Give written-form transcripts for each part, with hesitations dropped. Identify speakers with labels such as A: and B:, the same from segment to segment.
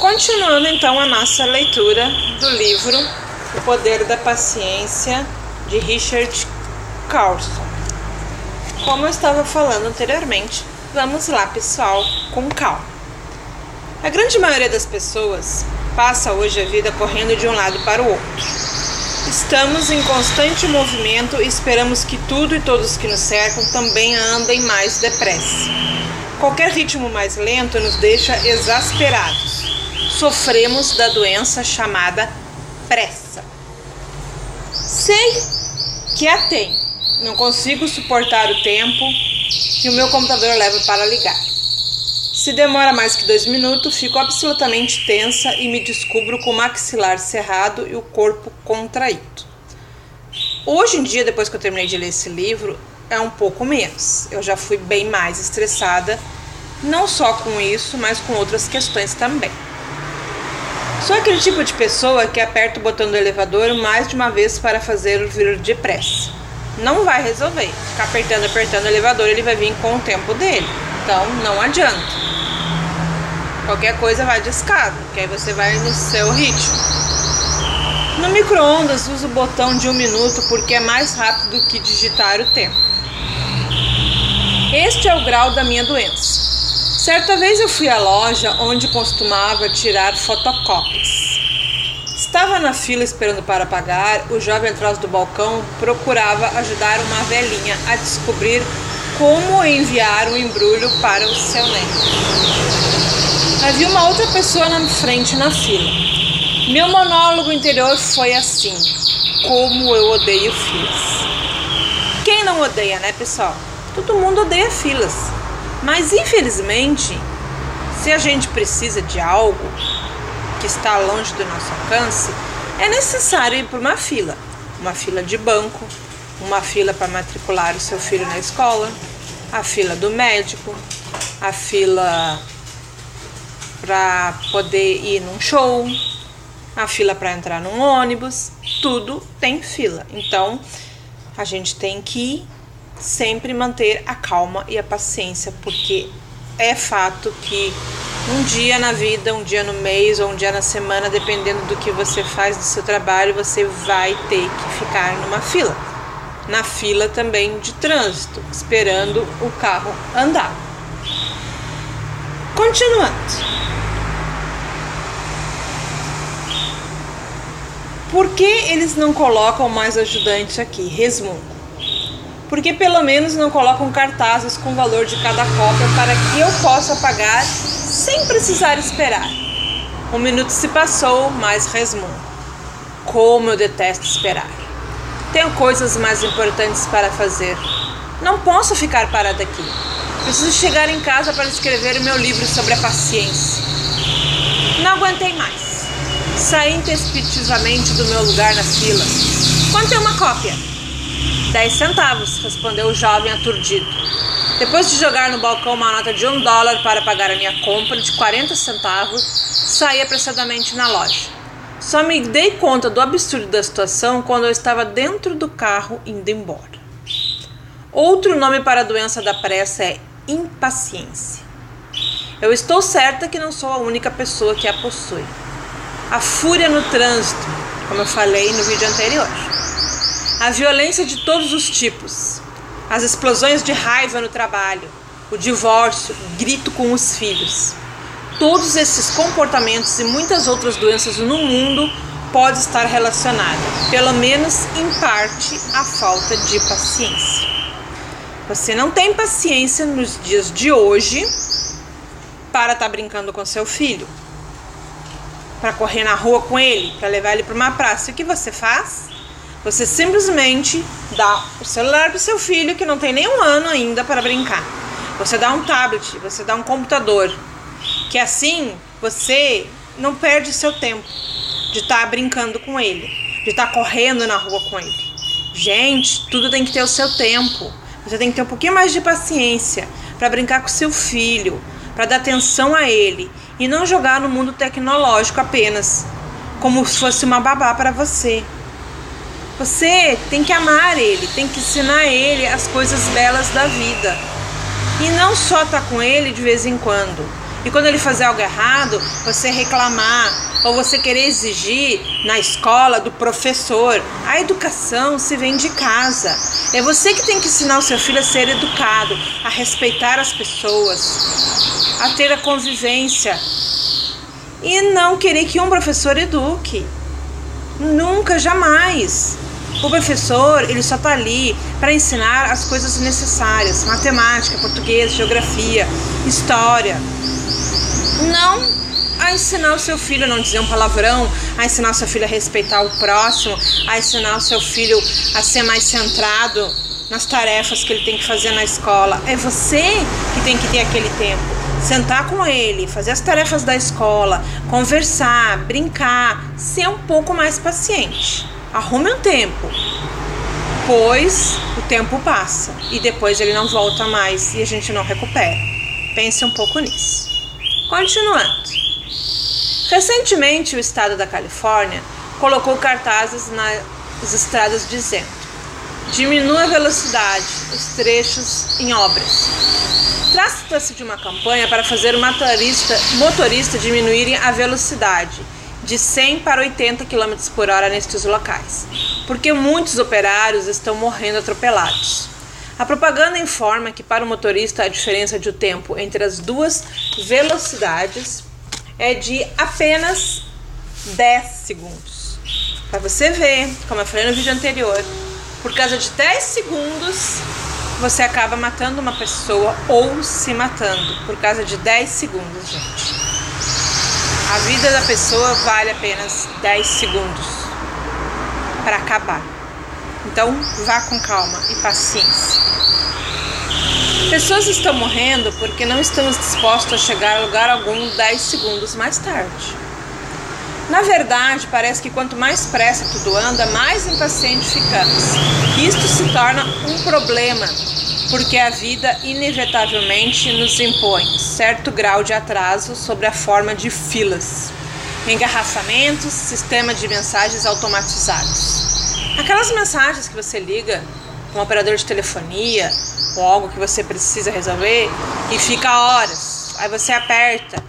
A: Continuando então a nossa leitura do livro O Poder da Paciência, de Richard Carlson. Como eu estava falando anteriormente, vamos lá, pessoal, com calma. A grande maioria das pessoas passa hoje a vida correndo de um lado para o outro. Estamos em constante movimento e esperamos que tudo e todos que nos cercam também andem mais depressa. Qualquer ritmo mais lento nos deixa exasperados. Sofremos da doença chamada pressa. Sei que a tenho. Não consigo suportar o tempo que o meu computador leva para ligar. Se demora mais que 2 minutos, fico absolutamente tensa e me descubro com o maxilar cerrado e o corpo contraído. Hoje em dia, depois que eu terminei de ler esse livro, é um pouco menos. Eu já fui bem mais estressada, não só com isso, mas com outras questões também. Sou aquele tipo de pessoa que aperta o botão do elevador mais de uma vez para fazer vir depressa. Não vai resolver. Ficar apertando o elevador, ele vai vir com o tempo dele. Então, não adianta. Qualquer coisa vai de escada, que aí você vai no seu ritmo. No micro-ondas, uso o botão de 1 minuto porque é mais rápido que digitar o tempo. Este é o grau da minha doença. Certa vez eu fui à loja onde costumava tirar fotocópias. Estava na fila esperando para pagar, o jovem atrás do balcão procurava ajudar uma velhinha a descobrir como enviar um embrulho para o seu neto. Havia uma outra pessoa na frente na fila. Meu monólogo interior foi assim: como eu odeio filas. Quem não odeia, né, pessoal? Todo mundo odeia filas. Mas, infelizmente, se a gente precisa de algo que está longe do nosso alcance, é necessário ir para uma fila de banco, uma fila para matricular o seu filho na escola, a fila do médico, a fila para poder ir num show, a fila para entrar num ônibus, tudo tem fila. Então, a gente tem que sempre manter a calma e a paciência, porque é fato que um dia na vida, um dia no mês ou um dia na semana, dependendo do que você faz do seu trabalho, você vai ter que ficar numa fila. Na fila também de trânsito, esperando o carro andar. Continuando. Por que eles não colocam mais ajudante aqui? Resmungo. Porque pelo menos não colocam cartazes com o valor de cada cópia para que eu possa pagar sem precisar esperar. 1 minuto se passou, mas resmungo. Como eu detesto esperar. Tenho coisas mais importantes para fazer. Não posso ficar parada aqui. Preciso chegar em casa para escrever o meu livro sobre a paciência. Não aguentei mais. Saí intempestivamente do meu lugar na fila. Quanto é uma cópia? 10 centavos, respondeu o jovem aturdido. Depois de jogar no balcão uma nota de $1 para pagar a minha compra de 40 centavos, saí apressadamente na loja. Só me dei conta do absurdo da situação quando eu estava dentro do carro indo embora. Outro nome para a doença da pressa é impaciência. Eu estou certa que não sou a única pessoa que a possui. A fúria no trânsito, como eu falei no vídeo anterior. A violência de todos os tipos, as explosões de raiva no trabalho, o divórcio, grito com os filhos. Todos esses comportamentos e muitas outras doenças no mundo podem estar relacionadas, pelo menos em parte, à falta de paciência. Você não tem paciência nos dias de hoje para estar brincando com seu filho, para correr na rua com ele, para levar ele para uma praça. E o que você faz? Você simplesmente dá o celular para o seu filho, que não tem nem 1 ano ainda, para brincar. Você dá um tablet, você dá um computador, que assim você não perde seu tempo de estar brincando com ele, de estar correndo na rua com ele. Gente, tudo tem que ter o seu tempo. Você tem que ter um pouquinho mais de paciência para brincar com seu filho, para dar atenção a ele e não jogar no mundo tecnológico apenas, como se fosse uma babá para você. Você tem que amar ele, tem que ensinar ele as coisas belas da vida. E não só estar com ele de vez em quando. E quando ele fazer algo errado, você reclamar ou você querer exigir na escola do professor. A educação se vem de casa. É você que tem que ensinar o seu filho a ser educado, a respeitar as pessoas, a ter a convivência e não querer que um professor eduque. Nunca, jamais. O professor, ele só está ali para ensinar as coisas necessárias, matemática, português, geografia, história. Não a ensinar o seu filho a não dizer um palavrão, a ensinar o seu filho a respeitar o próximo, a ensinar o seu filho a ser mais centrado nas tarefas que ele tem que fazer na escola. É você que tem que ter aquele tempo. Sentar com ele, fazer as tarefas da escola, conversar, brincar, ser um pouco mais paciente. Arrume um tempo, pois o tempo passa e depois ele não volta mais e a gente não recupera. Pense um pouco nisso. Continuando. Recentemente, o estado da Califórnia colocou cartazes nas estradas dizendo: diminua a velocidade, os trechos em obras. Trata-se de uma campanha para fazer o motorista diminuírem a velocidade de 100 para 80 km por hora nestes locais, porque muitos operários estão morrendo atropelados. A propaganda informa que para o motorista a diferença de tempo entre as duas velocidades é de apenas 10 segundos. Para você ver, como eu falei no vídeo anterior, por causa de 10 segundos você acaba matando uma pessoa ou se matando. Por causa de 10 segundos, gente. A vida da pessoa vale apenas 10 segundos para acabar. Então, vá com calma e paciência. Pessoas estão morrendo porque não estamos dispostos a chegar a lugar algum 10 segundos mais tarde. Na verdade, parece que quanto mais pressa tudo anda, mais impaciente ficamos. Isto se torna um problema, porque a vida inevitavelmente nos impõe certo grau de atraso sob a forma de filas, engarrafamentos, sistema de mensagens automatizados. Aquelas mensagens que você liga com um operador de telefonia ou algo que você precisa resolver e fica horas. Aí você aperta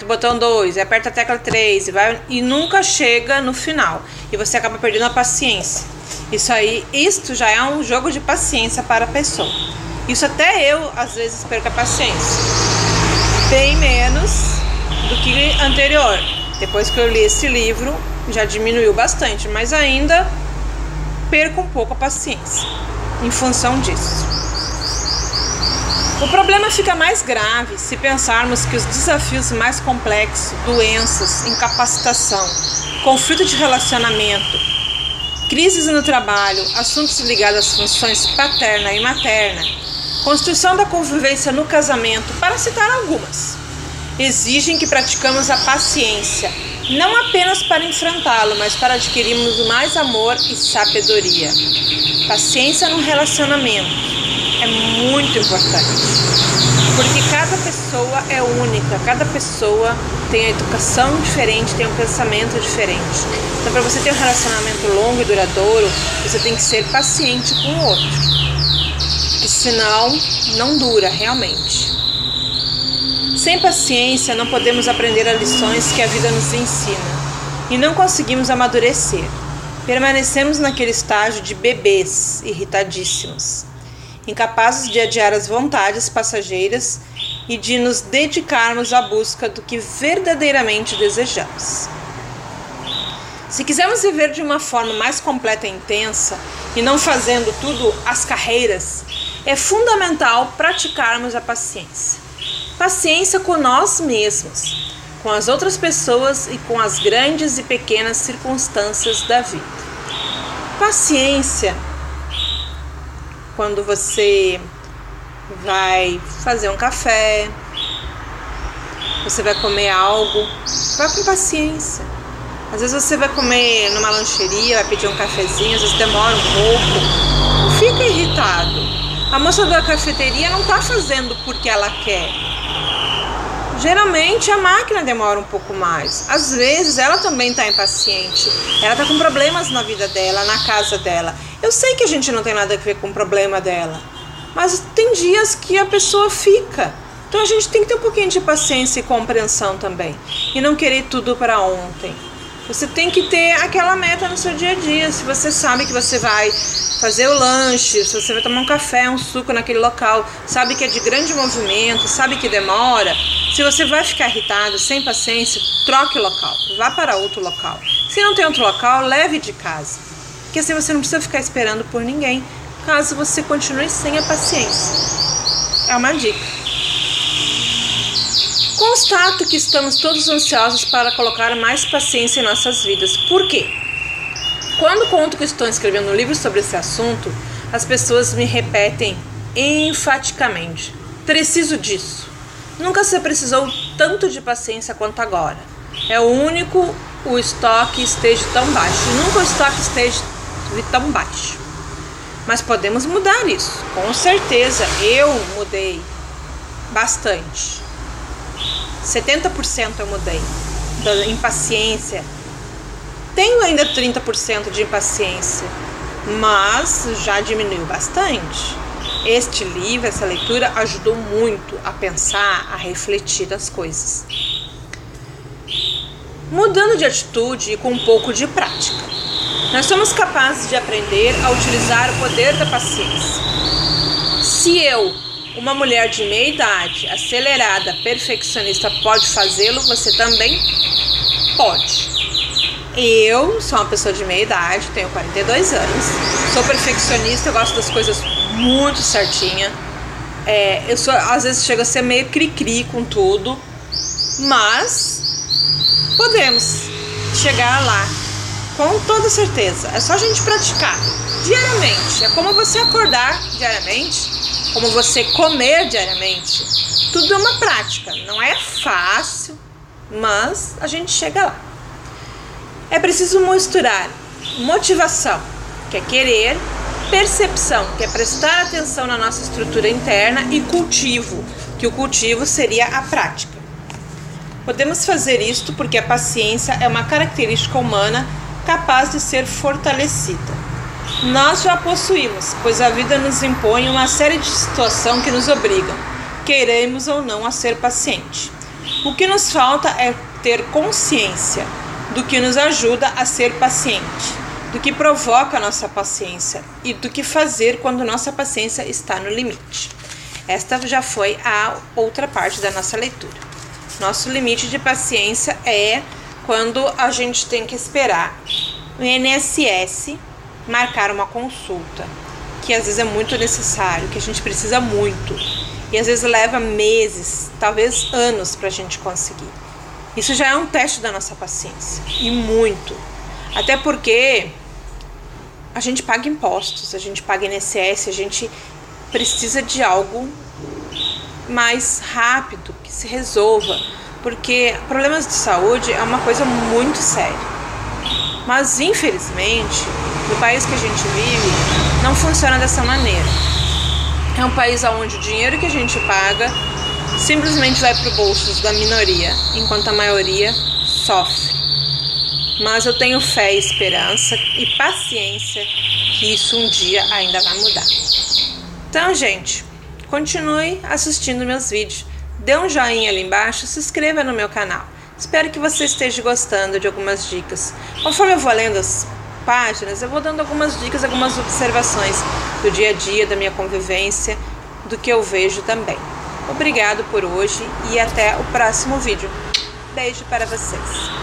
A: o botão 2, aperta a tecla 3 e nunca chega no final. E você acaba perdendo a paciência. Isto já é um jogo de paciência para a pessoa. Isso até eu, às vezes, perco a paciência. Bem menos do que anterior. Depois que eu li esse livro, já diminuiu bastante, mas ainda perco um pouco a paciência em função disso. O problema fica mais grave se pensarmos que os desafios mais complexos, doenças, incapacitação, conflito de relacionamento, crises no trabalho, assuntos ligados às funções paterna e materna, construção da convivência no casamento, para citar algumas, exigem que praticamos a paciência, não apenas para enfrentá-lo, mas para adquirirmos mais amor e sabedoria. Paciência no relacionamento é muito importante, porque cada pessoa é única, cada pessoa tem a educação diferente, tem um pensamento diferente. Então, para você ter um relacionamento longo e duradouro, você tem que ser paciente com o outro, porque senão não dura realmente. Sem paciência, não podemos aprender as lições que a vida nos ensina e não conseguimos amadurecer. Permanecemos naquele estágio de bebês irritadíssimos, incapazes de adiar as vontades passageiras e de nos dedicarmos à busca do que verdadeiramente desejamos. Se quisermos viver de uma forma mais completa e intensa e não fazendo tudo às carreiras, é fundamental praticarmos a paciência. Paciência com nós mesmos, com as outras pessoas e com as grandes e pequenas circunstâncias da vida. Paciência quando você vai fazer um café, você vai comer algo, vai com paciência. Às vezes você vai comer numa lancheria, vai pedir um cafezinho, às vezes demora um pouco, não fica irritado. A moça da cafeteria não está fazendo porque ela quer. Geralmente a máquina demora um pouco mais. Às vezes ela também está impaciente. Ela está com problemas na vida dela, na casa dela. Eu sei que a gente não tem nada a ver com o problema dela, mas tem dias que a pessoa fica, Então a gente tem que ter um pouquinho de paciência e compreensão também. E não querer tudo para ontem. Você tem que ter aquela meta no seu dia a dia. Se você sabe que você vai fazer o lanche, se você vai tomar um café, um suco naquele local, sabe que é de grande movimento, sabe que demora, se você vai ficar irritado, sem paciência, troque o local, vá para outro local. Se não tem outro local, leve de casa. Porque assim você não precisa ficar esperando por ninguém, caso você continue sem a paciência. É uma dica. Constato que estamos todos ansiosos para colocar mais paciência em nossas vidas. Por quê? Quando conto que estou escrevendo um livro sobre esse assunto, as pessoas me repetem enfaticamente: preciso disso. Nunca se precisou tanto de paciência quanto agora. É o único o estoque esteja tão baixo. Nunca o estoque esteve tão baixo. Mas podemos mudar isso. Com certeza, eu mudei bastante. 70% eu mudei da impaciência. Tenho ainda 30% de impaciência, mas já diminuiu bastante. Este livro, essa leitura, ajudou muito a pensar, a refletir as coisas. Mudando de atitude e com um pouco de prática, nós somos capazes de aprender a utilizar o poder da paciência. Se eu, uma mulher de meia idade, acelerada, perfeccionista, pode fazê-lo, você também pode. Eu sou uma pessoa de meia idade, tenho 42 anos, sou perfeccionista, eu gosto das coisas muito certinha. Às vezes chego a ser meio cri-cri com tudo, mas podemos chegar lá com toda certeza. É só a gente praticar diariamente. É como você acordar diariamente, como você comer diariamente. Tudo é uma prática, não é fácil, mas a gente chega lá. É preciso misturar motivação, que é querer, percepção, que é prestar atenção na nossa estrutura interna, e cultivo, que o cultivo seria a prática. Podemos fazer isto porque a paciência é uma característica humana capaz de ser fortalecida. Nós já possuímos, pois a vida nos impõe uma série de situações que nos obrigam, queiramos ou não, a ser paciente. O que nos falta é ter consciência do que nos ajuda a ser paciente, do que provoca a nossa paciência e do que fazer quando nossa paciência está no limite. Esta já foi a outra parte da nossa leitura. Nosso limite de paciência é quando a gente tem que esperar o INSS marcar uma consulta, que às vezes é muito necessário, que a gente precisa muito, e às vezes leva meses, talvez anos para a gente conseguir. Isso já é um teste da nossa paciência, e muito. Até porque a gente paga impostos, a gente paga INSS, a gente precisa de algo mais rápido, que se resolva, porque problemas de saúde é uma coisa muito séria. Mas infelizmente, no país que a gente vive, não funciona dessa maneira. É um país onde o dinheiro que a gente paga simplesmente vai para o bolso da minoria, enquanto a maioria sofre. Mas eu tenho fé, esperança e paciência que isso um dia ainda vai mudar. Então, gente, continue assistindo meus vídeos, dê um joinha ali embaixo, se inscreva no meu canal. Espero que você esteja gostando de algumas dicas. Conforme eu vou lendo as páginas, eu vou dando algumas dicas, algumas observações do dia a dia, da minha convivência, do que eu vejo também. Obrigado por hoje e até o próximo vídeo. Beijo para vocês.